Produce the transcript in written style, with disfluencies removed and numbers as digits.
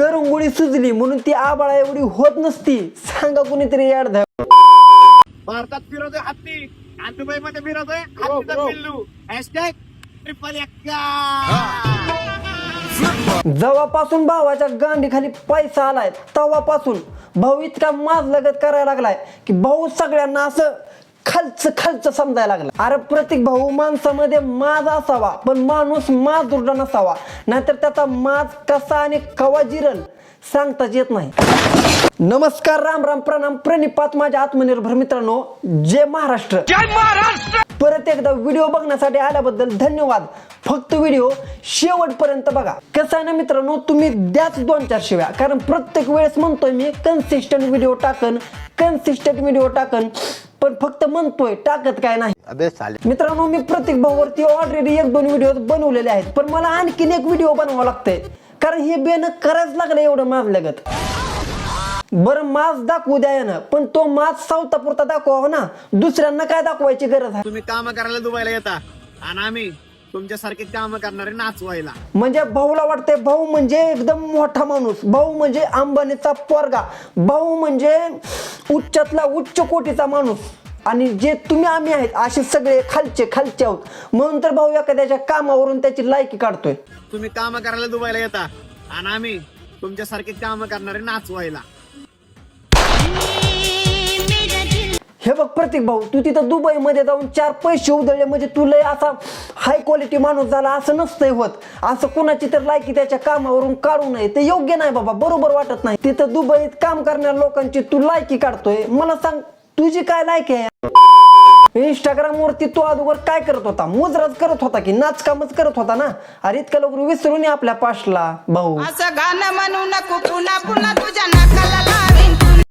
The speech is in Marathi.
करंगुळी सुजली म्हणून ती आबाळा एवढी होत नसती. सांगा कुणीतरी याड धा. भारतात फिरतोय हत्ती आणि दुबई मध्ये फिरतोय हत्तीचा पिल्लू. हॅशटॅग ट्रिपल जेव्हापासून भावाच्या गांडीखाली पैसा आलाय तेव्हापासून भाऊ इतका माज लगत करायला लागलाय की भाऊ सगळ्यांना असं खालचं समजायला लागला. अरे प्रत्येक भाऊ माणसामध्ये माज असावा पण माणूस माज दुर्डा नसावा, नाहीतर त्याचा माज कसा आणि कवा जिरल सांगताच येत नाही. नमस्कार, राम राम, प्रणाम, प्रणिपात माझ्या आत्मनिर्भर मित्रांनो. जय महाराष्ट्र. परत एकदा व्हिडिओ बघण्यासाठी आल्याबद्दल धन्यवाद. फक्त व्हिडिओ शेवटपर्यंत बघा. कसं आहे ना मित्रांनो, तुम्ही द्याच 2-4 शिव्या, कारण प्रत्येक वेळेस म्हणतोय मी कन्सिस्टंट व्हिडिओ टाकन, पण फक्त म्हणतोय टाकत काय नाही. मित्रांनो, मी प्रत्येक भाऊवरती ऑलरेडी 1-2 व्हिडिओ बनवलेले आहेत, पण मला आणखीन एक व्हिडिओ बनवावा लागतंय, कारण हे बेन करायच लागलं एवढं माजल्यागत. बरं माज दाखवू द्या ना, पण तो माज सावतापुरता दाखवावा ना, दुसऱ्यांना काय दाखवायची गरज आहे. तुम्ही काम करायला दुबईला येता आणि आम्ही तुमच्यासारखे काम करणारे नाचवायला. म्हणजे भाऊला वाटतंय भाऊ म्हणजे एकदम मोठा माणूस, भाऊ म्हणजे अंबानीचा पोरगा, भाऊ म्हणजे उच्चातला उच्च कोटीचा माणूस, आणि जे तुम्ही आम्ही आहेत असे सगळे खालचे आहोत. म्हणून तर भाऊ एखाद्याच्या कामावरून त्याची लायकी काढतोय. तुम्ही काम करायला दुबईला येता आणि आम्ही तुमच्यासारखे काम करणारे नाचवायला. हे बघ प्रतीक भाऊ, तू तिथं दुबईमध्ये जाऊन 4 पैसे उधळले म्हणजे तुला असा हाय क्वालिटी माणूस झाला असं नसतंय होत. असं कुणाची तर लायकी त्याच्या कामावरून काढू नये, ते योग्य नाही बाबा, बरोबर वाटत नाही. तिथं दुबईत काम करणाऱ्या लोकांची तू लायकी काढतोय. मला सांग, तुझी काय लायकी आहे? इंस्टाग्राम वरती तो अगोदर काय करत होता? मुजराच करत होता की नाचकामच करत होता ना? अरे इतक्या लवकर विसरून आपल्या पाशला भाऊ. असं गाणं म्हणू नको पुन्हा पुन्हा तुझ्या